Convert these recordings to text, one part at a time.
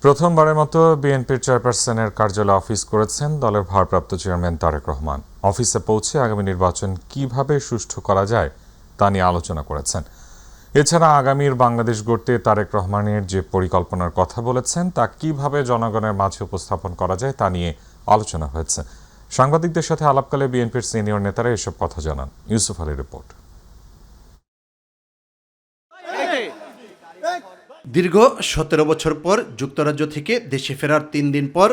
প্রথমবারের মতো বিএনপির চেয়ারপারসনের কার্যালয়ে অফিস করেছেন দলের ভারপ্রাপ্ত চেয়ারম্যান তারেক রহমান। অফিসে পৌঁছে আগামী নির্বাচন কিভাবে সুষ্ঠু করা যায় তা নিয়ে আলোচনা করেছেন। এছাড়া আগামীর বাংলাদেশ গড়তে তারেক রহমানের যে পরিকল্পনার কথা বলেছেন তা কিভাবে জনগণের মাঝে উপস্থাপন করা যায় তা নিয়ে আলোচনা হয়েছে। সাংবাদিকদের সাথে আলাপকালে বিএনপির সিনিয়র নেতারা এসব কথা জানান। ইউসুফ আলীর রিপোর্ট। দীর্ঘ ১৭ বছর পর যুক্তরাজ্য থেকে দেশে ফেরার ৩ দিন পর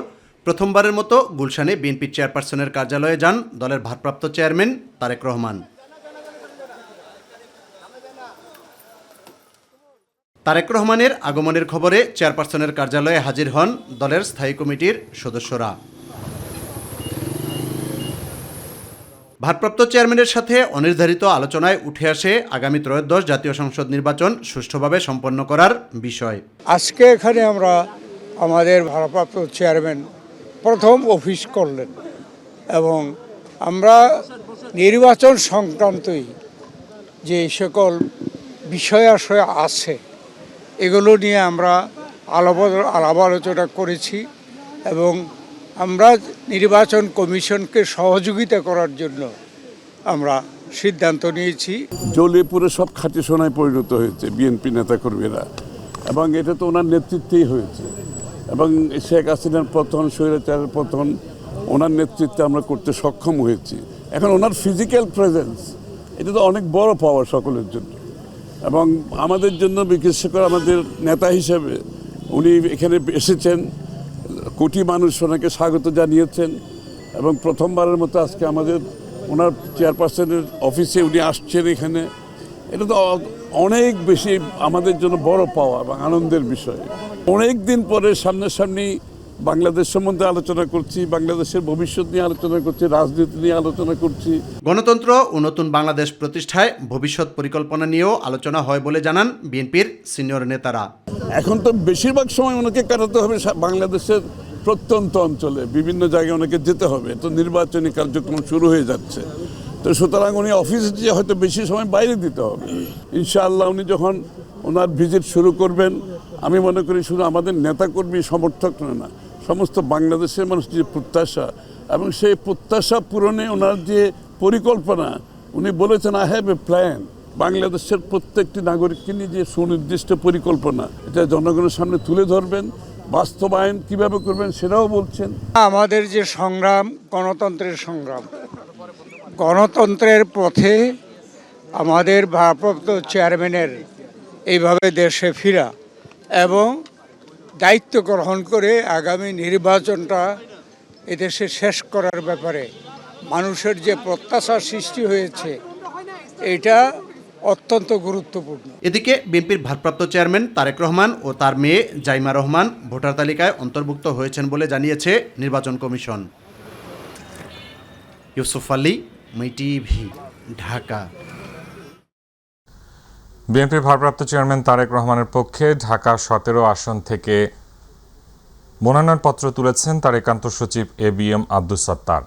প্রথমবারের মতো গুলশানে বিএনপি চেয়ারপারসনের কার্যালয়ে যান দলের ভারপ্রাপ্ত চেয়ারম্যান তারেক রহমান। তারেক রহমানের আগমনের খবরে চেয়ারপারসনের কার্যালয়ে হাজির হন দলের স্থায়ী কমিটির সদস্যরা। ভারপ্রাপ্ত চেয়ারম্যানের সাথে অনির্ধারিত আলোচনায় উঠে আসে আগামী ত্রয়োদশ জাতীয় সংসদ নির্বাচন সুষ্ঠুভাবে সম্পন্ন করার বিষয়। আজকে এখানে আমরা আমাদের ভারপ্রাপ্ত চেয়ারম্যান প্রথম অফিস করলেন এবং আমরা নির্বাচন সংক্রান্তই যে সকল বিষয়াশয় আছে এগুলো নিয়ে আমরা আলাপ আলোচনা করেছি এবং আমরা নির্বাচন কমিশনকে সহযোগিতা করার জন্য আমরা সিদ্ধান্ত নিয়েছি। জ্বলে পুরো সব খাঁটি সোনায় পরিণত হয়েছে বিএনপি নেতাকর্মীরা, এবং এটা তো ওনার নেতৃত্বেই হয়েছে। এবং শেখ হাসিনার পতন, স্বৈরাচারের পতন ওনার নেতৃত্বে আমরা করতে সক্ষম হয়েছি। এখন ওনার ফিজিক্যাল প্রেজেন্স এটা তো অনেক বড় পাওয়া সকলের জন্য, এবং আমাদের জন্য বিশেষ করে আমাদের নেতা হিসেবে উনি এখানে এসেছেন। কোটি মানুষ ওনাকে স্বাগত জানিয়েছেন এবং প্রথমবারের মতো আজকে আমাদের ওনার চেয়ারপারসনের অফিসে উনি আসছেন এখানে। এটা তো অনেক বেশি আমাদের জন্য বড় পাওয়া এবং আনন্দের বিষয়। অনেক দিন পরে সামনাসামনি বাংলাদেশ সম্বন্ধে আলোচনা করছি, বাংলাদেশের ভবিষ্যৎ নিয়ে আলোচনা করছি, রাজনীতি নিয়ে আলোচনা করছি। গণতন্ত্র ও নতুন বাংলাদেশ প্রতিষ্ঠায় ভবিষ্যৎ পরিকল্পনা নিয়েও আলোচনা হয় বলে জানান বিএনপির সিনিয়র নেতারা। এখন তো বেশিরভাগ সময় ওনাকে কাটাতে হবে বাংলাদেশের প্রত্যন্ত অঞ্চলে, বিভিন্ন জায়গায় ওনাকে যেতে হবে। তো নির্বাচনী কার্যক্রম শুরু হয়ে যাচ্ছে, তো সুতরাং উনি অফিসে যে হয়তো বেশি সময় বাইরে দিতে হবে। ইনশাআল্লাহ উনি যখন ওনার ভিজিট শুরু করবেন, আমি মনে করি শুধু আমাদের নেতাকর্মী সমর্থক না, সমস্ত বাংলাদেশের মানুষের যে প্রত্যাশা এবং সেই প্রত্যাশা পূরণে ওনার যে পরিকল্পনা, উনি বলেছেন আই হ্যাভ এ প্ল্যান। বাংলাদেশের প্রত্যেকটি নাগরিককে নিয়ে যে সুনির্দিষ্ট পরিকল্পনা, এটা জনগণের সামনে তুলে ধরবেন, বাস্তবায়ন কিভাবে করবেন সেটাও বলছেন। আমাদের যে সংগ্রাম, গণতন্ত্রের সংগ্রাম, গণতন্ত্রের পথে আমাদের ভারপ্রাপ্ত চেয়ারম্যানের এইভাবে দেশে ফেরা এবং দায়িত্ব গ্রহণ করে আগামী নির্বাচনটা এদেশে শেষ করার ব্যাপারে মানুষের যে প্রত্যাশা সৃষ্টি হয়েছে এটা অত্যন্ত গুরুত্বপূর্ণ। এদিকে বিএনপির ভারপ্রাপ্ত চেয়ারম্যান তারেক রহমান ও তার মেয়ে জাইমা রহমান ভোটার তালিকায় অন্তর্ভুক্ত হয়েছেন বলে জানিয়েছে নির্বাচন কমিশন। ইউসুফ আলী, মিটিভি, ঢাকা। বিএনপির ভারপ্রাপ্ত চেয়ারম্যান তারেক রহমানের পক্ষে ঢাকা 17 আসন থেকে মনোনয়নপত্র তুলেছেন তার একান্ত সচিব ABM আব্দুস সাত্তার।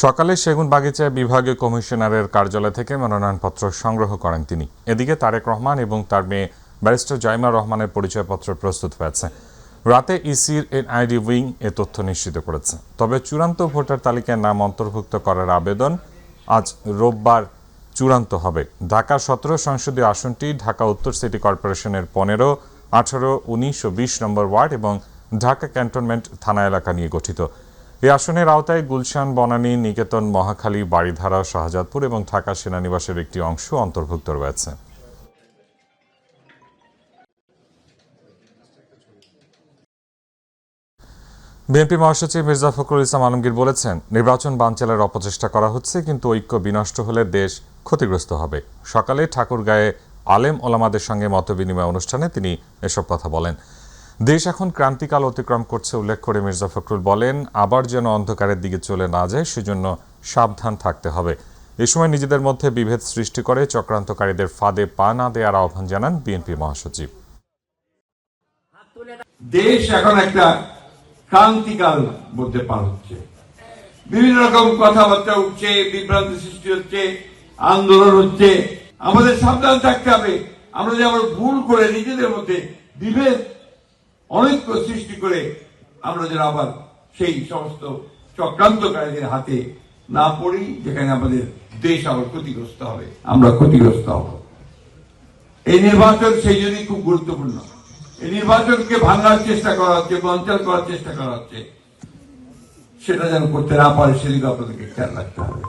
সকালে সেগুনবাগিচায় বিভাগীয় কমিশনারের কার্যালয় থেকে মনোনয়নপত্র সংগ্রহ করেন তিনি। এদিকে তারেক রহমান এবং তার মেয়ে ব্যারিস্টার জাইমা রহমানের পরিচয়পত্র প্রস্তুত হয়েছে। রাতে ইসির NID উইং এ তথ্য নিশ্চিত করেছে। তবে চূড়ান্ত ভোটার তালিকায় নাম অন্তর্ভুক্ত করার আবেদন আজ রোববার চূড়ান্ত হবে। ঢাকা 17 সংসদীয় আসনটি ঢাকা উত্তর সিটি কর্পোরেশনের 15, 18, 19 ও 20 নম্বর ওয়ার্ড এবং ঢাকা ক্যান্টনমেন্ট থানা এলাকা নিয়ে গঠিত। এই আসনের আওতায় গুলশান, বনানী, নিকেতন, মহাখালী, বাড়িধারা, শাহজাদপুর এবং ঢাকা সেনানিবাসের একটি অংশ অন্তর্ভুক্ত রয়েছে। বিএনপি মহাসচিব মির্জা ফখরুল ইসলাম আলমগীর বলেছেন, নির্বাচন বানচালের অপচেষ্টা করা হচ্ছে, কিন্তু ঐক্য বিনষ্ট হলে দেশ ক্ষতিগ্রস্ত হবে। সকালে ঠাকুরগাঁয়ে আলেম ওলামাদের সঙ্গে মতবিনিময় অনুষ্ঠানে তিনি এসব কথা বলেন। দেশ এখন ক্রান্তিকাল অতিক্রম করছে উল্লেখ করে মির্জা ফখরুল বলেন, আবার যেন অন্ধকারের দিকে চলে না যায় সেজন্য সাবধান থাকতে হবে। এ সময় নিজেদের মধ্যে বিভেদ সৃষ্টি করে চক্রান্তকারীদের ফাঁদে পা না দেওয়ার আহ্বান জানান বিএনপি মহাসচিব। দেশ এখন একটা ক্রান্তিকাল মধ্যে পার হচ্ছে, বিভিন্ন রকম কথাবার্তা উঠছে, বিভ্রান্তি সৃষ্টি হচ্ছে, আন্দোলন হচ্ছে। আমাদের সাবধান থাকতে হবে, আমরা যে আবার ভুল করে নিজেদের মধ্যে বিভেদ অনৈক্য সৃষ্টি করে আমরা যেন আবার সেই সমস্ত চক্রান্তকারীদের হাতে না পড়ি, যেখানে আমাদের দেশ আবার ক্ষতিগ্রস্ত হবে, আমরা ক্ষতিগ্রস্ত হব। এই নির্বাচন সেই জন্যই খুব গুরুত্বপূর্ণ। এই নির্বাচনকে ভাঙার চেষ্টা করা হচ্ছে, বঞ্চন করার চেষ্টা করা হচ্ছে, সেটা যেন করতে না পারে সেদিকে আপনাদেরকে খেয়াল রাখতে হবে।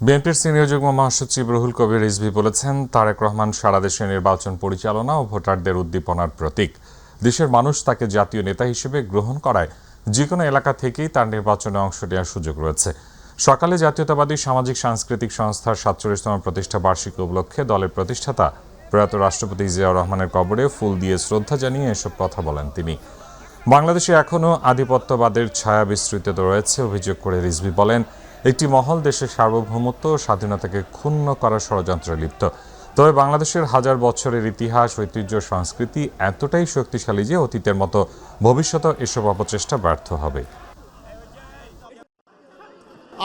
বিএনপির সিনিয়র যুগ্ম মহাসচিব রুহুল কবির রিজভী বলেছেন, তারেক রহমান সারা দেশে নির্বাচন পরিচালনা ও ভোটারদের উদ্দীপনার প্রতীক। দেশের মানুষ তাকে জাতীয় নেতা হিসেবে গ্রহণ করায় যে কোনো এলাকা থেকেই তার নির্বাচনে অংশ নেওয়ার সুযোগ রয়েছে। সকালে জাতীয়তাবাদী সামাজিক সাংস্কৃতিক সংস্থার 47তম প্রতিষ্ঠা বার্ষিকী উপলক্ষে দলের প্রতিষ্ঠাতা প্রয়াত রাষ্ট্রপতি জিয়াউর রহমানের কবরে ফুল দিয়ে শ্রদ্ধা জানিয়ে এসব কথা বলেন তিনি। বাংলাদেশে এখনও আধিপত্যবাদের ছায়া বিস্তৃত রয়েছে অভিযোগ করে রিজভী বলেন, একটি মহল দেশের সার্বভৌমত্ব ও স্বাধীনতাকে ক্ষুণ্ণ করার ষড়যন্ত্রে লিপ্ত। তবে বাংলাদেশের হাজার বছরের ইতিহাস, ঐতিহ্য, সংস্কৃতি এতটাই শক্তিশালী যে অতীতের মতো ভবিষ্যতেও এসব অপচেষ্টা ব্যর্থ হবে।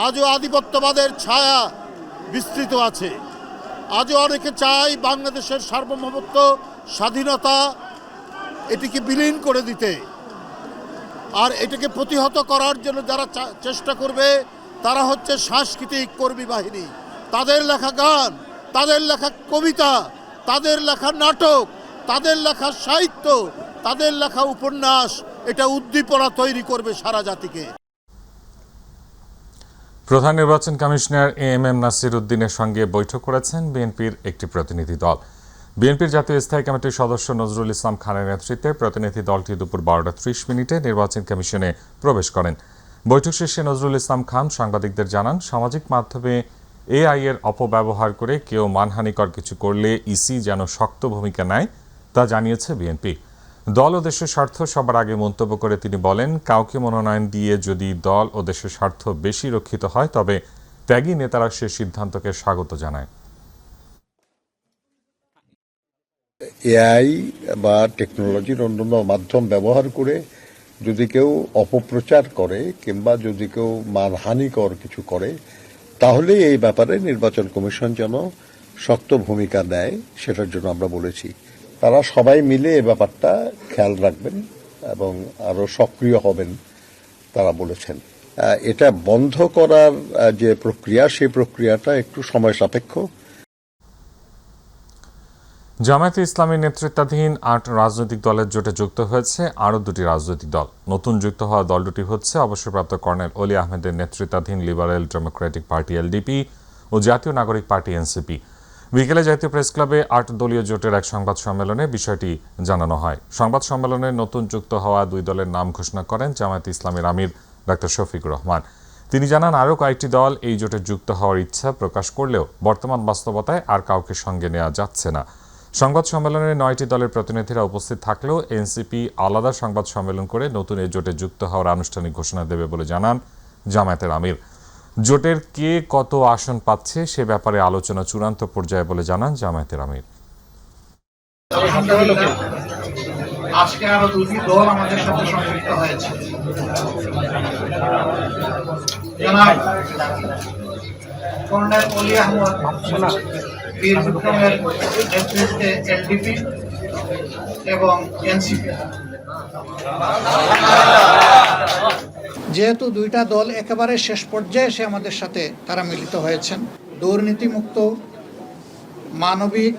আজও আধিপত্যবাদের ছায়া বিস্তৃত আছে। আজও অনেকে চায় বাংলাদেশের সার্বভৌমত্ব, স্বাধীনতা এটিকে বিলীন করে দিতে। আর এটাকে প্রতিহত করার জন্য যারা চেষ্টা করবে তারা হচ্ছে সাংস্কৃতিক কর্মী বাহিনী। তাদের লেখা গান, তাদের লেখা কবিতা, তাদের লেখা নাটক, তাদের লেখা সাহিত্য, তাদের লেখা উপন্যাস এটা উদ্দীপনা তৈরি করবে সারা জাতিকে। প্রধান নির্বাচন কমিশনার এএমএম নাসির উদ্দিনের সঙ্গে বৈঠক করেছেন বিএনপির একটি প্রতিনিধি দল। বিএনপির জাতীয় স্থায়ী কমিটির সদস্য নজরুল ইসলাম খানের নেতৃত্বে প্রতিনিধি দলটি দুপুর 12:30 নির্বাচন কমিশনে প্রবেশ করেন। বৈঠক শেষে নজরুল ইসলাম খান সাংবাদিকদের জানান, সামাজিক মাধ্যমে এআই এর অপব্যবহার করে কেউ মানহানিকর কিছু করলে ইসি যেন শক্ত ভূমিকা নেয় তা জানিয়েছে বিএনপি। দল ও দেশের স্বার্থ সবার আগে মন্তব্য করে তিনি বলেন, কাউকে মনোনয়ন দিয়ে যদি দল ও দেশের স্বার্থ বেশি রক্ষিত হয় তবে ত্যাগী নেতারা সে সিদ্ধান্তকে স্বাগত জানায়। এআই বা টেকনোলজির অন্যান্য মাধ্যম ব্যবহার করে যদি কেউ অপপ্রচার করে কিংবা যদি কেউ মানহানিকর কিছু করে, তাহলে এই ব্যাপারে নির্বাচন কমিশন যেন শক্ত ভূমিকা নেয়, সেটার জন্য আমরা বলেছি। তারা সবাই মিলে এই ব্যাপারটা খেয়াল রাখবেন এবং আরো সক্রিয় হবেন তারা বলেছেন। এটা বন্ধ করার যে প্রক্রিয়া, সেই প্রক্রিয়াটা একটু সময় সাপেক্ষ। জামায়াতে ইসলামী নেতৃত্বাধীন 8 রাজনৈতিক দলের জোটে যুক্ত হয়েছে আরও 2টি রাজনৈতিক দল। নতুন যুক্ত হওয়া দল দুটি হচ্ছে অবসরপ্রাপ্ত কর্নেল অলি আহমেদের নেতৃত্বাধীন লিবারেল ডেমোক্রেটিক পার্টি এলডিপি ও জাতীয় নাগরিক পার্টি এনসিপি। বিকেলে জাতীয় প্রেস ক্লাবে 8 দলীয় জোটের এক সংবাদ সম্মেলনে বিষয়টি জানানো হয়। সংবাদ সম্মেলনে নতুন যুক্ত হওয়া 2 দলের নাম ঘোষণা করেন জামায়াতে ইসলামীর আমির ডক্টর শফিকুর রহমান। তিনি জানান, আরও কয়েকটি দল এই জোটে যুক্ত হওয়ার ইচ্ছা প্রকাশ করলেও বর্তমান বাস্তবতায় আর কাউকে সঙ্গে নেওয়া যাচ্ছে না। সংবাদ সম্মেলনে 9টি দলের প্রতিনিধিরা উপস্থিত থাকলেও এনসিপি আলাদা সংবাদ সম্মেলন করে নতুন এই জোটে যুক্ত হওয়ার আনুষ্ঠানিক ঘোষণা দেবে বলে জানান জামায়াতের আমির। জোটের কে কত আসন পাচ্ছে সে ব্যাপারে আলোচনা চূড়ান্ত পর্যায়ে বলে জানান জামায়াতের আমির। আজকে আরো 2টি দল আমাদের সাথে সম্পৃক্ত হয়েছে। জনাব কর্নেল অলি আহমদ বীর বিক্রমের নেতৃত্বে এলডিপি এবং এনসিপি। যেহেতু 2টা দল একেবারে শেষ পর্যায়ে এসে আমাদের সাথে তারা মিলিত হয়েছেন, দুর্নীতিমুক্ত মানবিক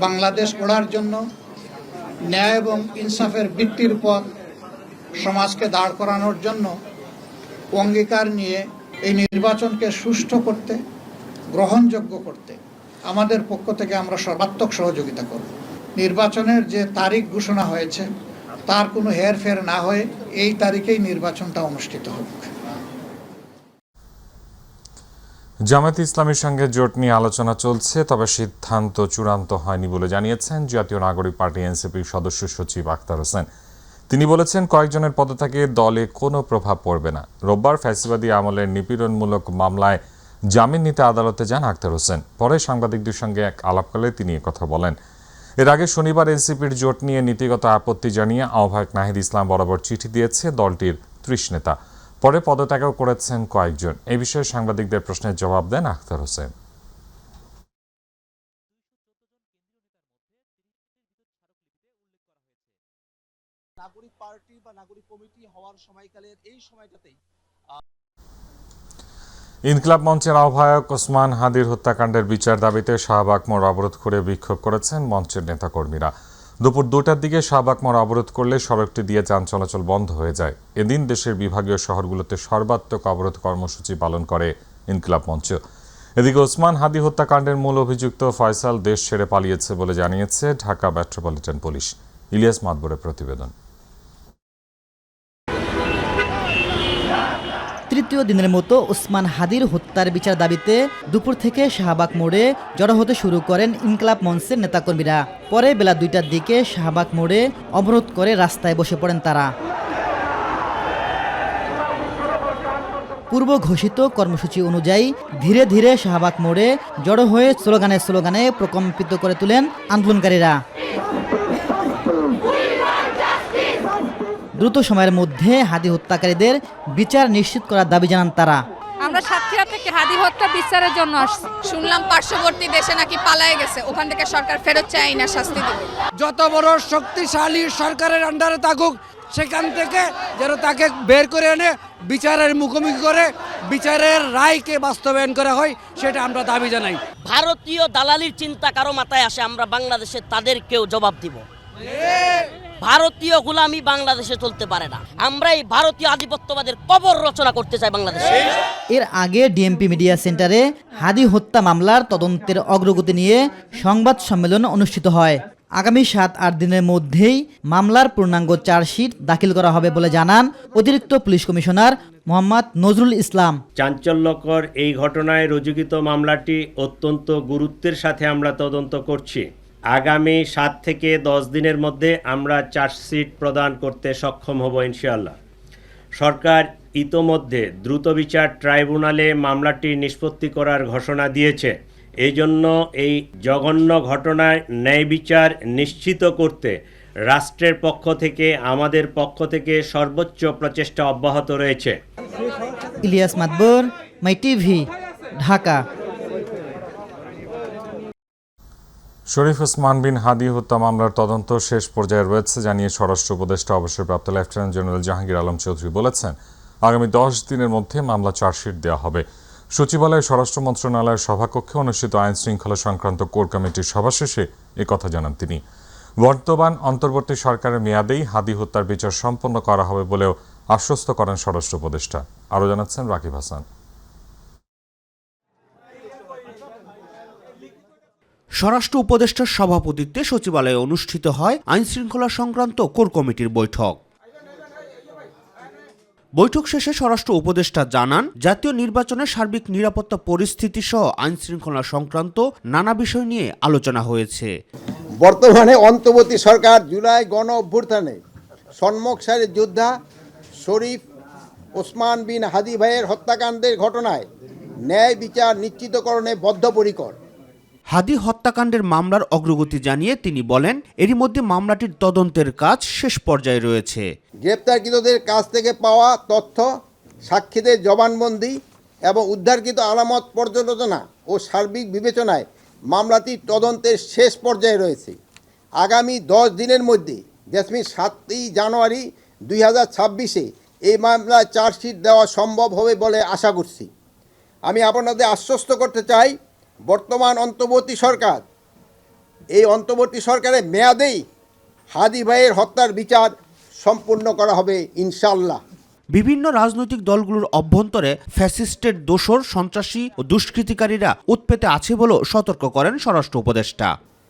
বাংলাদেশ গড়ার জন্য ন্যায় এবং ইনসাফের ভিত্তির উপর সমাজকে দাঁড় করানোর জন্য অঙ্গীকার নিয়ে এই নির্বাচনকে সুষ্ঠু করতে, গ্রহণযোগ্য করতে আমাদের পক্ষ থেকে আমরা সর্বাত্মক সহযোগিতা করব। নির্বাচনের যে তারিখ ঘোষণা হয়েছে তার কোনো হেরফের না হয়ে এই তারিখেই নির্বাচনটা অনুষ্ঠিত হবে। জামায়াতে ইসলামীর সঙ্গে জোট নিয়ে আলোচনা চলছে, তবে সিদ্ধান্ত চূড়ান্ত হয়নি বলে জানিয়েছেন জাতীয় নাগরিক পার্টি এনসিপির সদস্য সচিব আখতার হোসেন। তিনি বলেছেন, কয়েকজনের পদত্যাগে দলে কোনো প্রভাব পড়বে না। রোববার ফ্যাসিবাদী আমলের নিপীড়নমূলক মামলায় জামিন নিতে আদালতে যান আখতার হোসেন। পরে সাংবাদিকদের সঙ্গে এক আলাপকালে তিনি কথা বলেন। এর আগে শনিবার এনসিপির জোট নিয়ে নীতিগত আপত্তি জানিয়ে আহ্বায়ক নাহিদ ইসলাম বরাবর চিঠি দিয়েছে দলটির 30 নেতা। পরে পদত্যাগও করেছেন কয়েকজন। এই বিষয়ে সাংবাদিকদের প্রশ্নের জবাব দেন আখতার হোসেন। নাগরিক পার্টি বা নাগরিক কমিটি হওয়ার সময়কালের এই সময়টাতেই ইনকিলাব মঞ্চের আহ্বায়ক ওসমান হাদির হত্যাকাণ্ডের বিচার দাবিতে শাহবাগ মোড় অবরোধ করে বিক্ষোভ করেছেন মঞ্চের নেতাকর্মীরা। দুপুর 2টার দিকে শাহবাগ মোড় অবরোধ করলে সড়কটি দিয়ে যান চলাচল বন্ধ হয়ে যায়। এদিন দেশের বিভাগীয় শহরগুলোতে সর্বাত্মক অবরোধ কর্মসূচি পালন করে ইনকিলাব মঞ্চ। এদিকে ওসমান হাদি হত্যাকাণ্ডের মূল অভিযুক্ত ফয়সাল দেশ ছেড়ে পালিয়েছে বলে জানিয়েছে ঢাকা মেট্রোপলিটন পুলিশ। ইলিয়াস মাদবরের প্রতিবেদন। তৃতীয় দিনের মতো ওসমান হাদির হত্যার বিচার দাবিতে দুপুর থেকে শাহবাগ মোড়ে জড়ো হতে শুরু করেন ইনকিলাব মঞ্চের নেতাকর্মীরা। পরে বেলা 2টার দিকে শাহবাগ মোড়ে অবরোধ করে রাস্তায় বসে পড়েন তারা। পূর্ব ঘোষিত কর্মসূচি অনুযায়ী ধীরে ধীরে শাহবাগ মোড়ে জড়ো হয়ে স্লোগানে প্রকম্পিত করে তোলেন আন্দোলনকারীরা। দ্রুত সময়ের মধ্যে হাদি হত্যাকারীদের বিচার নিশ্চিত করার দাবি জানান তারা। আমরা সাতক্ষীরা থেকে হাদি হত্যা বিচারের জন্য আসছি। শুনলাম পার্শ্ববর্তী দেশে নাকি পালায়ে গেছে, ওখান থেকে সরকার ফেরত চায় না, শাস্তি দেবে। যত বড় শক্তিশালী সরকারের আন্ডারে থাকুক, সেখান থেকে যেন তাকে বের করে এনে বিচারের মুখোমুখি করে বিচারের রায়কে বাস্তবায়ন করা হয়, সেটা আমরা দাবি জানাই। ভারতীয় দালালির চিন্তা কারো মাথায় আসে, আমরা বাংলাদেশে তাদেরকেও জবাব দিব। ভারতীয় গোলামি বাংলাদেশে চলতে পারে না। আমরা এই ভারতীয় আধিপত্যবাদের কবর রচনা করতে চাই বাংলাদেশে। এর আগে ডিএমপি মিডিয়া সেন্টারে হাদি হত্যা মামলার তদন্তের অগ্রগতি নিয়ে সংবাদ সম্মেলন অনুষ্ঠিত হয়। আগামী 7-8 দিনের মধ্যেই মামলার পূর্ণাঙ্গ চার্জশিট দাখিল করা হবে বলে জানান অতিরিক্ত পুলিশ কমিশনার মোহাম্মদ নজরুল ইসলাম। চাঞ্চল্যকর এই ঘটনায় রুজুকৃত মামলাটি অত্যন্ত গুরুত্বের সাথে আমরা তদন্ত করছি। আগামী 7 থেকে 10 দিনের মধ্যে আমরা চার্জশিট প্রদান করতে সক্ষম হব ইনশাআল্লাহ। সরকার ইতোমধ্যে দ্রুত বিচার ট্রাইব্যুনালে মামলাটি নিষ্পত্তি করার ঘোষণা দিয়েছে। এই জন্য এই জঘন্য ঘটনার ন্যায় বিচার নিশ্চিত করতে রাষ্ট্রের পক্ষ থেকে, আমাদের পক্ষ থেকে সর্বোচ্চ প্রচেষ্টা অব্যাহত রয়েছে। ইলিয়াস মাদবর, মাই টিভি, ঢাকা। শরীফ ওসমান বিন হাদি হত্যা মামলার তদন্ত শেষ পর্যায়ে রয়েছে জানিয়ে স্বরাষ্ট্র উপদেষ্টা অবসরপ্রাপ্ত লেফটেন্যান্ট জেনারেল জাহাঙ্গীর আলম চৌধুরী বলেছেন, আগামী 10 দিনের মধ্যে মামলা চার্জশিট দেওয়া হবে। সচিবালয়ে স্বরাষ্ট্র মন্ত্রণালয়ের সভাকক্ষে অনুষ্ঠিত আইন শৃঙ্খলা সংক্রান্ত কোর কমিটির সভা শেষে একথা জানান তিনি। বর্তমান অন্তর্বর্তী সরকারের মেয়াদেই হাদি হত্যার বিচার সম্পন্ন করা হবে বলেও আশ্বস্ত করেন স্বরাষ্ট্র উপদেষ্টা। আরও জানাচ্ছেন রাকিব হাসান। স্বরাষ্ট্র উপদেষ্টার সভাপতিত্বে সচিবালয়ে অনুষ্ঠিত হয় আইন শৃঙ্খলা সংক্রান্ত কোর কমিটির বৈঠক। বৈঠক শেষে স্বরাষ্ট্র উপদেষ্টা জানান, জাতীয় নির্বাচনের সার্বিক নিরাপত্তা পরিস্থিতি সহ আইন শৃঙ্খলা সংক্রান্ত নানা বিষয় নিয়ে আলোচনা হয়েছে। বর্তমানে অন্তর্বর্তী সরকার জুলাই গণ অভ্যুত্থানে সম্মুখ সারির যোদ্ধা শরীফ ওসমান বিন হাদি ভাইয়ের হত্যাকাণ্ডের ঘটনায় ন্যায় বিচার নিশ্চিতকরণে বদ্ধপরিকর। হাদি হত্যাকাণ্ডের মামলার অগ্রগতি জানিয়ে তিনি বলেন, এরই মধ্যে মামলাটির তদন্তের কাজ শেষ পর্যায়ে রয়েছে। গ্রেপ্তারকৃতদের কাছ থেকে পাওয়া তথ্য, সাক্ষীদের জবানবন্দি এবং উদ্ধারকৃত আলামত পর্যালোচনা ও সার্বিক বিবেচনায় মামলাটি তদন্তের শেষ পর্যায়ে রয়েছে। আগামী 10 দিনের মধ্যে 7ই জানুয়ারি 2026 এই মামলায় চার্জশিট দেওয়া সম্ভব হবে বলে আশা করছি। আমি আপনাদের আশ্বস্ত করতে চাই, বর্তমান অন্তর্বর্তী সরকার, এই অন্তর্বর্তী সরকারের মেয়াদেই হাদি ভাইয়ের হত্যার বিচার সম্পূর্ণ করা হবে ইনশাআল্লাহ। বিভিন্ন রাজনৈতিক দলগুলোর অভ্যন্তরে ফ্যাসিস্টের দোসর, সন্ত্রাসী ও দুষ্কৃতিকারীরা উৎপেতে আছে বলেও সতর্ক করেন স্বরাষ্ট্র উপদেষ্টা।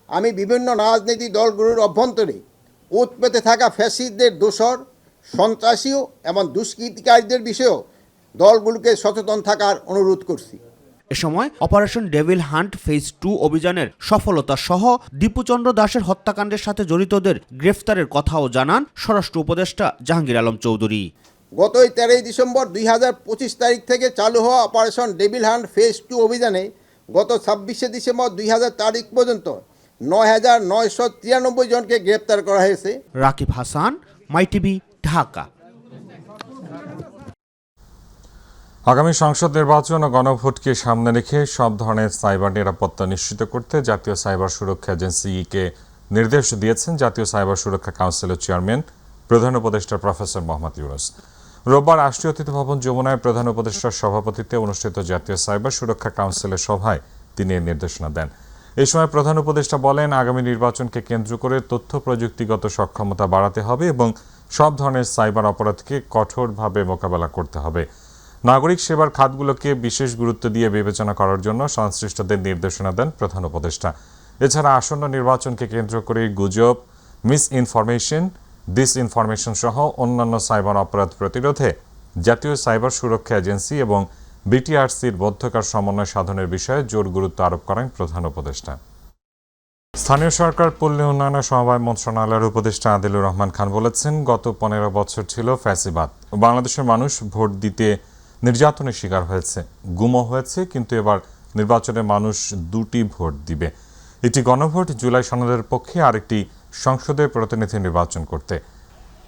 আমি বিভিন্ন রাজনৈতিক দলগুলোর অভ্যন্তরে উৎপেতে থাকা ফ্যাসিস্টদের দোসর, সন্ত্রাসী এবং দুষ্কৃতিকারীদের বিষয়েও দলগুলোকে সচেতন থাকার অনুরোধ করছি। এ সময় অপারেশন ডেভিল হান্ট ফেজ 2 অভিযানের সফলতা সহ দীপুচন্দ্র দাসের হত্যাকাণ্ডের সাথে জড়িতদের গ্রেফতারের কথাও জানান স্বরাষ্ট্র উপদেষ্টা জাহাঙ্গীর আলম চৌধুরী। গত 13 ডিসেম্বর 2025 তারিখ থেকে চালু হওয়া অপারেশন ডেভিল হান্ট ফেজ 2 অভিযানে গত 26 ডিসেম্বর 2000 তারিখ পর্যন্ত 9,993 জনকে গ্রেপ্তার করা হয়েছে। রাকিব হাসান, মাই টিভি, ঢাকা। আগামী সংসদ নির্বাচন ও গণভোটকে সামনে রেখে সব ধরনের সাইবার নিরাপত্তা নিশ্চিত করতে জাতীয় সাইবার সুরক্ষা এজেন্সিকে নির্দেশ দিয়েছেন জাতীয় সাইবার সুরক্ষা কাউন্সিলের চেয়ারম্যান প্রধান উপদেষ্টা প্রফেসর মোহাম্মদ ইউনূস। রোববার রাষ্ট্রীয় অতিথি ভবন যমুনায় প্রধান উপদেষ্টার সভাপতিত্বে অনুষ্ঠিত জাতীয় সাইবার সুরক্ষা কাউন্সিলের সভায় তিনি এই নির্দেশনা দেন। এই সময় প্রধান উপদেষ্টা বলেন, আগামী নির্বাচনকে কেন্দ্র করে তথ্য প্রযুক্তিগত সক্ষমতা বাড়াতে হবে এবং সব ধরনের সাইবার অপরাধকে কঠোরভাবে মোকাবেলা করতে হবে। নাগরিক সেবার খাতগুলোকে বিশেষ গুরুত্ব দিয়ে বিবেচনা করার জন্য সংশ্লিষ্টদের নির্দেশনা দেন প্রধান উপদেষ্টা। এছাড়া আসন্ন নির্বাচনকে কেন্দ্র করে গুজব, মিসইনফরমেশন, ডিসইনফরমেশন সহ অন্যান্য সাইবার অপরাধ প্রতিরোধে জাতীয় সাইবার সুরক্ষা এজেন্সি এবং বিটিআরসির মধ্যকার সমন্বয় সাধনের বিষয়ে জোর গুরুত্ব আরোপ করেন প্রধান উপদেষ্টা। স্থানীয় সরকার পল্লী উন্নয়ন ও সমবায় মন্ত্রণালয়ের উপদেষ্টা আদিলুর রহমান খান বলেছেন, গত 15 বছর ছিল ফ্যাসিবাদ। বাংলাদেশের মানুষ ভোট দিতে নির্যাতনের শিকার হয়েছে, গুমও হয়েছে, কিন্তু এবার নির্বাচনে মানুষ 2টি ভোট দিবে। একটি গণভোট জুলাই সনদের পক্ষে, আরেকটি সংসদের প্রতিনিধি নির্বাচন করতে।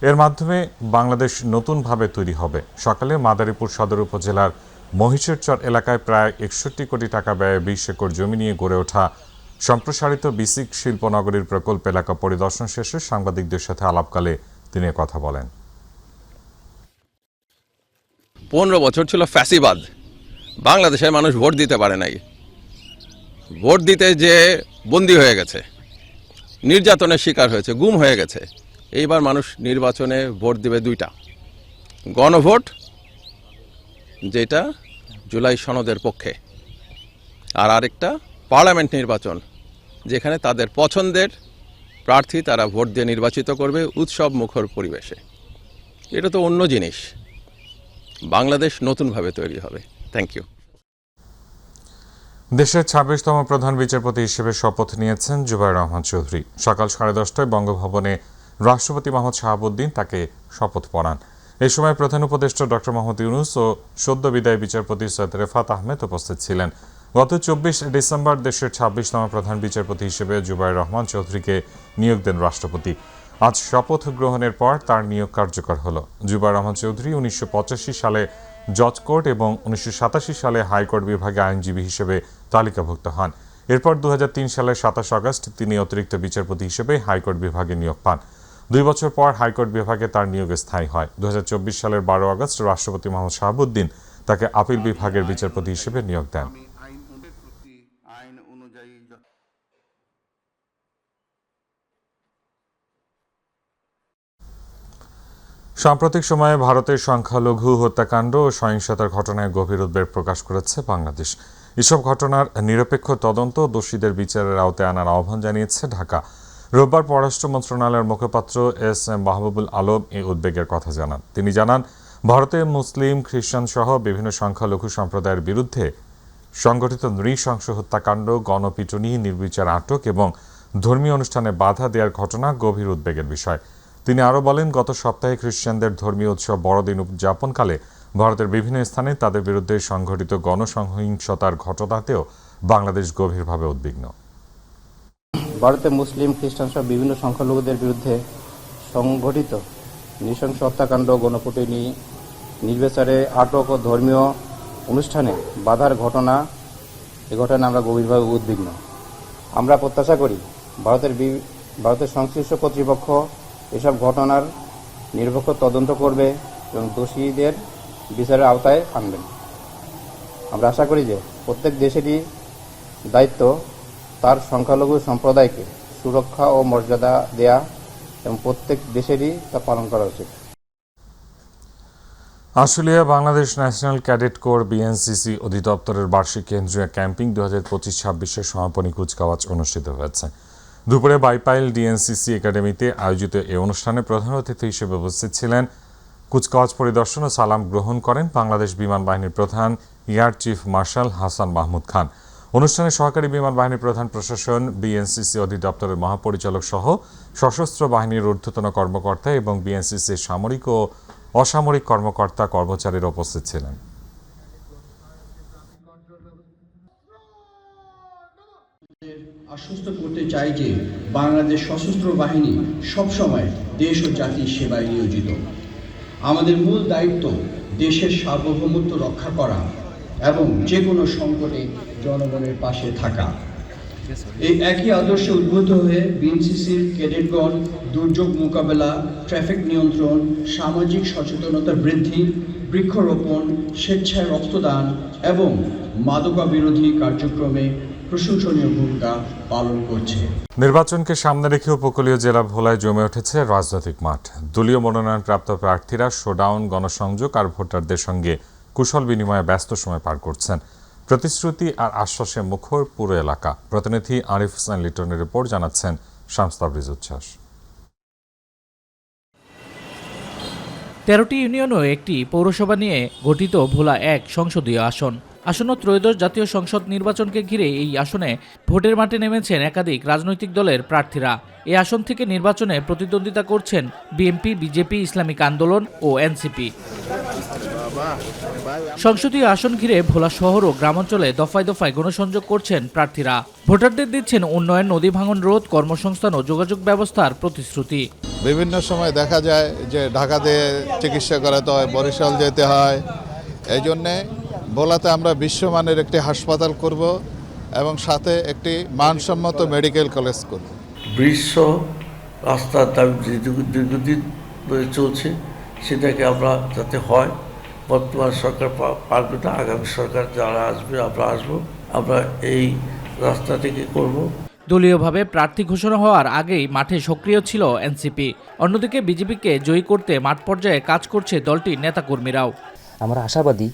এর মাধ্যমে বাংলাদেশ নতুনভাবে তৈরি হবে। সকালে মাদারীপুর সদর উপজেলার মহিষেরচর এলাকায় প্রায় 61 কোটি টাকা ব্যয়ে 20 একর জমি নিয়ে গড়ে ওঠা সম্প্রসারিত বিসিক শিল্পনগরীর প্রকল্প এলাকা পরিদর্শন শেষে সাংবাদিকদের সাথে আলাপকালে তিনি কথা বলেন। 15 বছর ছিল ফ্যাসিবাদ। বাংলাদেশের মানুষ ভোট দিতে পারে নাই, ভোট দিতে যে বন্দী হয়ে গেছে, নির্যাতনের শিকার হয়েছে, গুম হয়ে গেছে। এইবার মানুষ নির্বাচনে ভোট দিবে 2টা, গণভোট যেটা জুলাই সনদের পক্ষে, আর আরেকটা পার্লামেন্ট নির্বাচন, যেখানে তাদের পছন্দের প্রার্থী তারা ভোট দিয়ে নির্বাচিত করবে উৎসব মুখর পরিবেশে। এটা তো অন্য জিনিস। বাংলাদেশ নতুনভাবে তৈরি হবে। Thank you. দেশের 26তম প্রধান বিচারপতি হিসেবে শপথ নিয়েছেন জুবায়ের রহমান চৌধুরী। সকাল 10:30টায় বঙ্গভবনে রাষ্ট্রপতি মোহাম্মদ শাহাবুদ্দিন তাকে শপথ পড়ান। এই সময় প্রধান উপদেষ্টা ডক্টর মোহাম্মদ ইউনূস ও সদ্য বিদায়ী বিচারপতি সৈয়দ রেফাত আহমেদ উপস্থিত ছিলেন। গত 24 ডিসেম্বর দেশের 26তম প্রধান বিচারপতি হিসেবে জুবায়ের রহমান চৌধুরীকে নিয়োগ দেন রাষ্ট্রপতি। আজ শপথ গ্রহণের পর তার নিয়োগ কার্যকর হল। জুবায়ের রহমান চৌধুরী 1985 সালে জজ কোর্ট এবং 1987 সালে হাইকোর্ট বিভাগে আইনজীবী হিসেবে তালিকাভুক্ত হন। এরপর 2003 সালের 27 আগস্ট তিনি অতিরিক্ত বিচারপতি হিসেবে হাইকোর্ট বিভাগে নিয়োগ পান। 2 বছর পর হাইকোর্ট বিভাগে তার নিয়োগ স্থায়ী হয়। 2024 সালের 12 আগস্ট রাষ্ট্রপতি মোহাম্মদ শাহাবুদ্দিন তাকে আপিল বিভাগের বিচারপতি হিসেবে নিয়োগ দেন। সাম্প্রতিক সময়ে ভারতের সংখ্যালঘু হত্যাকাণ্ড ও সহিংসতার ঘটনায় গভীর উদ্বেগ প্রকাশ করেছে বাংলাদেশ। এসব ঘটনার নিরপেক্ষ তদন্ত ও দোষীদের বিচারের আওতায় আনার আহ্বান জানিয়েছে ঢাকা। রোববার পররাষ্ট্র মন্ত্রণালয়ের মুখপাত্র এস এম মাহবুবুল আলম এই উদ্বেগের কথা জানান। তিনি জানান, ভারতে মুসলিম, খ্রিস্টান সহ বিভিন্ন সংখ্যালঘু সম্প্রদায়ের বিরুদ্ধে সংগঠিত নৃশংস হত্যাকাণ্ড, গণপিটুনি, নির্বিচার আটক এবং ধর্মীয় অনুষ্ঠানে বাধা দেওয়ার ঘটনা গভীর উদ্বেগের বিষয়। তিনি আরও বলেন, গত সপ্তাহে খ্রিস্টানদের ধর্মীয় উৎসব বড়দিন উদযাপনকালে ভারতের বিভিন্ন স্থানে তাদের বিরুদ্ধে সংঘটিত গণসহিংসতার ঘটনাতেও বাংলাদেশ গভীরভাবে উদ্বিগ্ন। ভারতে মুসলিম, খ্রিস্টান সহ বিভিন্ন সংখ্যালঘুদের বিরুদ্ধে সংঘটিত নৃশংস হত্যাকাণ্ড, গণপিটুনি, নির্বিচারে আটক ও ধর্মীয় অনুষ্ঠানে বাধার ঘটনা, এ ঘটনায় আমরা গভীরভাবে উদ্বিগ্ন। আমরা প্রত্যাশা করি ভারতের সংশ্লিষ্ট কর্তৃপক্ষ এসব ঘটনার নিরপেক্ষ তদন্ত করবে এবং দোষীদের বিচারের আওতায় আনবেন। আমরা আশা করি যে প্রত্যেক দেশেরই দায়িত্ব তার সংখ্যালঘু সম্প্রদায়কে সুরক্ষা ও মর্যাদা দেয়া এবং প্রত্যেক দেশেরই তা পালন করা উচিত। Ashulia Bangladesh national cadet corps BNCC অধিদপ্তরের বার্ষিক কেন্দ্রীয় ক্যাম্পিং 2025-26 সমাপনী কুচকাওয়াজ অনুষ্ঠিত হয়েছে। দুপুরে বাইপাইল ডিএনসিসি একাডেমিতে আয়োজিত এই অনুষ্ঠানে প্রধান অতিথি হিসেবে উপস্থিত ছিলেন। কুচকাওয়াজ পরিদর্শন ও সালাম গ্রহণ করেন বাংলাদেশ বিমান বাহিনীর প্রধান air chief marshal Hasan Mahmud Khan. অনুষ্ঠানে সহকারী বিমান বাহিনীর প্রধান প্রশাসন, বিএনসিসি অধিদপ্তরের মহাপরিচালক সহ সশস্ত্র বাহিনীর ঊর্ধ্বতন কর্মকর্তা এবং বিএনসিসির সামরিক ও অসামরিক কর্মকর্তা কর্মচারীরা উপস্থিত ছিলেন। আশ্বস্ত করতে চাই যে বাংলাদেশ সশস্ত্র বাহিনী সবসময় দেশ ও জাতির সেবায় নিয়োজিত। আমাদের মূল দায়িত্ব দেশের সার্বভৌমত্ব রক্ষা করা এবং যে কোনো সংকটে জনগণের পাশে থাকা। এই একই আদর্শে উদ্বুদ্ধ হয়ে বিএনসিসির ক্যাডেটগণ দুর্যোগ মোকাবেলা, ট্রাফিক নিয়ন্ত্রণ, সামাজিক সচেতনতা বৃদ্ধি, বৃক্ষরোপণ, স্বেচ্ছায় রক্তদান এবং মাদকা বিরোধী কার্যক্রমে প্রশংসনীয় ভূমিকা পালন করছে। নির্বাচনকে সামনে রেখে উপকূলীয় জেলা ভোলায় জমে উঠেছে রাজনৈতিক মাঠ। দলীয় মনোনয়নপ্রাপ্ত প্রার্থীরা শোডাউন, গণসংযোগ আর ভোটারদের সঙ্গে কুশল বিনিময়ে ব্যস্ত সময় পার করছেন। প্রতিশ্রুতি আর আশ্বাসে মুখর পুরো এলাকা। প্রতিনিধি আরিফ হোসেন লিটনের রিপোর্ট, জানাচ্ছেন শামস তাবরিজ উচ্ছ্বাস। ১৩টি ইউনিয়ন ও একটি পৌরসভা নিয়ে গঠিত ভোলা ১ সংসদীয় আসন। আসন্ন ত্রয়োদশ জাতীয় সংসদ নির্বাচনকে ঘিরে এই আসনে ভোটের মাঠে নেমেছেন একাধিক রাজনৈতিক দলের প্রার্থীরা। এই আসন থেকে নির্বাচনে প্রতিদ্বন্দ্বিতা করছেন বিএনপি, বিজেপি, ইসলামিক আন্দোলন ও এনসিপি। সংসদীয় আসন ঘিরে ভোলা শহর ও গ্রামাঞ্চলে দফায় দফায় গণসংযোগ করছেন প্রার্থীরা। ভোটারদের দিচ্ছেন উন্নয়ন, নদী ভাঙন রোধ, কর্মসংস্থান ও যোগাযোগ ব্যবস্থার প্রতিশ্রুতি। বিভিন্ন সময় দেখা যায় যে ঢাকাতে চিকিৎসা করাতে হয়, বরিশাল যেতে হয়। এই জন্যে ভোলাতে আমরা বিশ্বমানের একটি হাসপাতাল করব এবং সাথে একটি মানসম্মত মেডিকেল কলেজ করব। বিশ্ব রাস্তার দাবি দীর্ঘদিন ধরে চলছে, সেটাকে আমরা যাতে হয়। বর্তমান সরকার পারবে না, আগামী সরকার যারা আসবে আমরা আসবো, আমরা এই রাস্তাটিকে করব। দলীয়ভাবে প্রার্থী ঘোষণা হওয়ার আগেই মাঠে সক্রিয় ছিল এনসিপি। অন্যদিকে বিজেপিকে জয়ী করতে মাঠ পর্যায়ে কাজ করছে দলটির নেতাকর্মীরাও। আমরা আশাবাদী,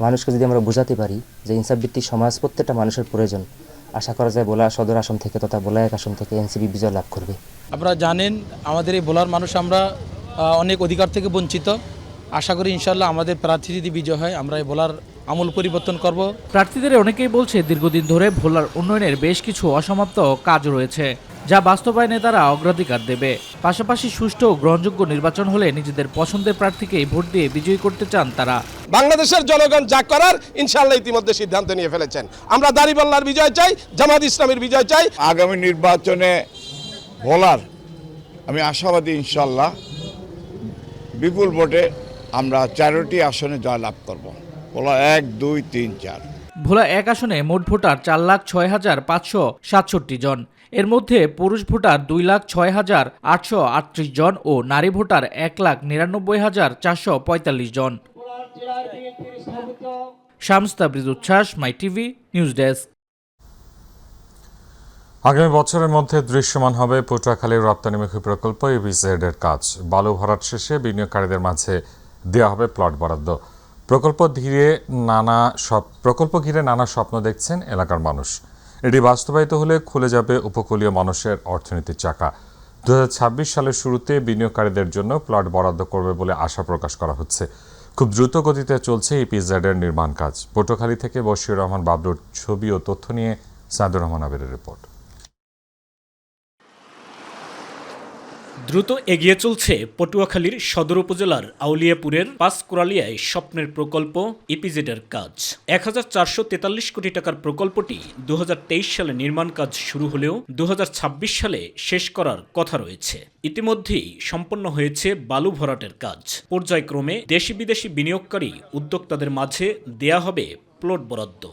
মানুষকে যদি আমরা বোঝাতে পারি যে ইনসাফভিত্তিক সমাজ প্রত্যেকটা মানুষের প্রয়োজন, আশা করা যায় ভোলা সদর আসন থেকে তথা ভোলা ১ আসন থেকে এনসিপি বিজয় লাভ করবে। আপনারা জানেন আমাদের এই ভোলার মানুষ আমরা অনেক অধিকার থেকে বঞ্চিত। আশা করি ইনশাল্লাহ আমাদের প্রার্থী যদি বিজয় হয় আমরা এই ভোলার আমূল পরিবর্তন করব। প্রার্থীদের অনেকেই বলছে দীর্ঘদিন ধরে ভোলার উন্নয়নের বেশ কিছু অসমাপ্ত কাজ রয়েছে, যা বাস্তবায়নে তারা অগ্রাধিকার দেবে। পাশাপাশি সুষ্ঠু ও গ্রহণযোগ্য নির্বাচন হলে নিজেদের পছন্দের প্রার্থীকেই ভোট দিয়ে বিজয়ী করতে চান তারা। বাংলাদেশের জনগণ যা করার ইনশাআল্লাহ ইতিমধ্যে সিদ্ধান্ত নিয়ে ফেলেছেন। আমরা দাড়িপাল্লার বিজয় চাই, জামাত ইসলামের বিজয় চাই। আগামী নির্বাচনে ভোলার আমি আশাবাদী ইনশাআল্লাহ বিপুল ভোটে আমরা 4টি আসনে জয়লাভ করব। ভোলা 1, 2, 3, 4। ভোলা ১ আসনে মোট ভোটার 4,06,567 জন। এর মধ্যে পুরুষ ভোটার 2,06,838 জন ও নারী ভোটার 1,99,445 জন। শামস তাবরিজ উচ্ছ্বাস, মাই টিভি নিউজ ডেস্ক। আগামী বছরের মধ্যে দৃশ্যমান হবে পটুয়াখালীর রপ্তানিমুখী প্রকল্প ইপিজেড এর কাজ। বালু ভরাট শেষে বিনিয়োগকারীদের মাঝে দেওয়া হবে প্লট বরাদ্দ। প্রকল্প ঘিরে নানা স্বপ্ন দেখছেন এলাকার মানুষ। এটি বাস্তবায়িত হলে খুলে যাবে উপকূলীয় মানুষের অর্থনীতির চাকা। 2026 সালের শুরুতে বিনিয়োগকারীদের জন্য প্লট বরাদ্দ করবে বলে আশা প্রকাশ করা হচ্ছে। খুব দ্রুত গতিতে চলছে ইপিজেড এর নির্মাণ কাজ। পটুয়াখালী থেকে বশির রহমান বাবলুর ছবি ও তথ্য নিয়ে সাদুর রহমান আবিরের রিপোর্ট। দ্রুত এগিয়ে চলছে পটুয়াখালীর সদর উপজেলার আউলিয়াপুরের পাঁচকুড়ালিয়ায় স্বপ্নের প্রকল্প ইপিজেডের কাজ। 1443 কোটি টাকার প্রকল্পটি 2023 সালে নির্মাণ কাজ শুরু হলেও 2026 সালে শেষ করার কথা রয়েছে। ইতিমধ্যেই সম্পন্ন হয়েছে বালু ভরাটের কাজ। পর্যায়ক্রমে দেশি বিদেশি বিনিয়োগকারী উদ্যোক্তাদের মাঝে দেয়া হবে প্লট বরাদ্দ।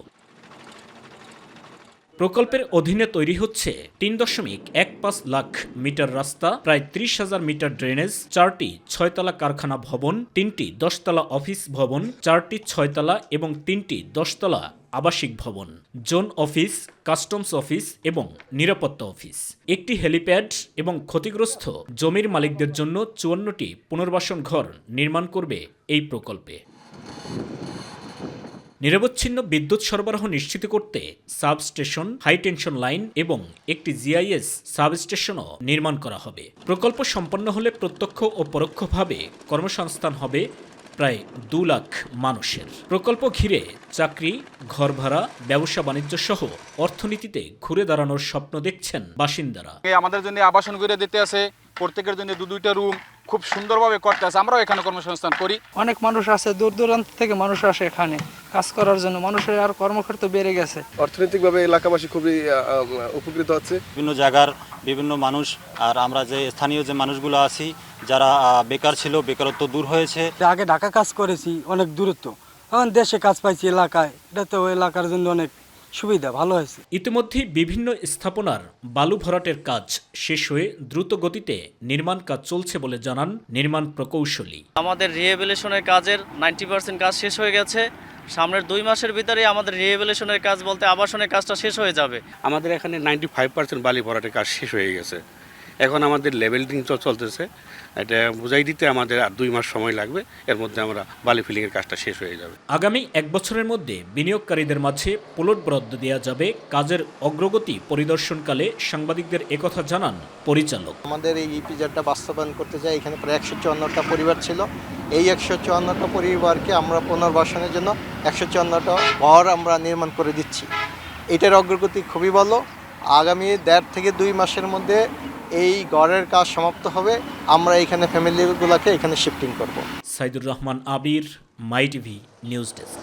প্রকল্পের অধীনে তৈরি হচ্ছে 3.15 লাখ মিটার রাস্তা, প্রায় 30,000 মিটার ড্রেনেজ, 4টি 6তলা কারখানা ভবন, 3টি 10তলা অফিস ভবন, 4টি 6তলা এবং 3টি 10তলা আবাসিক ভবন, জোন অফিস, কাস্টমস অফিস এবং নিরাপত্তা অফিস, একটি হেলিপ্যাড এবং ক্ষতিগ্রস্ত জমির মালিকদের জন্য 54টি পুনর্বাসন ঘর নির্মাণ করবে এই প্রকল্পে। নিরবচ্ছিন্ন বিদ্যুৎ সরবরাহ নিশ্চিত করতে সাবস্টেশন, হাই টেনশন লাইন এবং একটি জিআইএস সাবস্টেশনও নির্মাণ করা হবে। প্রকল্প সম্পন্ন হলে প্রত্যক্ষ ও পরোক্ষভাবে কর্মসংস্থান হবে প্রায় 2 লাখ মানুষের। প্রকল্প ঘিরে চাকরি, ঘর ভাড়া, ব্যবসা বাণিজ্য সহ অর্থনীতিতে ঘুরে দাঁড়ানোর স্বপ্ন দেখছেন বাসিন্দারা। আমাদের জন্য আবাসন করে দিতে আছে, প্রত্যেকের জন্য 2-2টা রুম খুব সুন্দরভাবে করতে আছে। আমরাও এখানে কর্মসংস্থান করি। অনেক মানুষ আছে, দূর দূরান্ত থেকে মানুষ আসে এখানে কাজ করার জন্য। মানুষের আর কর্মক্ষেত্র বেড়ে গেছে। অর্থনৈতিকভাবে এলাকাবাসী খুবই উপকৃত হচ্ছে। বিভিন্ন জায়গার বিভিন্ন মানুষ আর আমরা যে স্থানীয় যে মানুষগুলো আছি যারা বেকার ছিল, বেকারত্ব দূর হয়েছে। আগে ঢাকা কাজ করেছি, অনেক দূরত্ব, এখন দেশে কাজ পাইছি এলাকায়। এটা তো এলাকার জন্য অনেক সুবিধা ভালো হয়েছে। ইতিমধ্যে বিভিন্ন স্থাপনার বালু ভরাটের কাজ শেষ হয়ে দ্রুত গতিতে নির্মাণ কাজ চলছে বলে জানান নির্মাণ প্রকৌশলী। আমাদের রিহেবিলিটেশনের কাজের 90% কাজ শেষ হয়ে গেছে। সামনের 2 মাসের ভিতরে আমাদের রিহেবিলিটেশনের কাজ বলতে আবাসনের কাজটা শেষ হয়ে যাবে। আমাদের এখানে 95% বালি ভরাটের কাজ শেষ হয়ে গেছে। এখন আমাদের লেভেলিং চলতেছে, এটা বুঝাই দিতে আমাদের আর 2 মাস সময় লাগবে, এর মধ্যে আমরা বালি ফিলিংয়ের কাজটা শেষ হয়ে যাবে। আগামী 1 বছরের মধ্যে বিনিয়োগকারীদের মাঝে প্লট বরাদ্দ দেওয়া যাবে। কাজের অগ্রগতি পরিদর্শনকালে সাংবাদিকদের একথা জানান পরিচালক। আমাদের এই ইপিজেডটা বাস্তবায়ন করতে চাই। এখানে প্রায় 154টা পরিবার ছিল। এই 154টা পরিবারকে আমরা পুনর্বাসনের জন্য 154টা ঘর আমরা নির্মাণ করে দিচ্ছি। এটার অগ্রগতি খুবই ভালো। আগামী 1.5 থেকে 2 মাসের মধ্যে এই ঘরের কাজ সমাপ্ত হবে। আমরা এখানে ফ্যামিলিগুলোকে এখানে শিফটিং করব। সাইদুর রহমান আবির, মাই টিভি নিউজ ডেস্ক।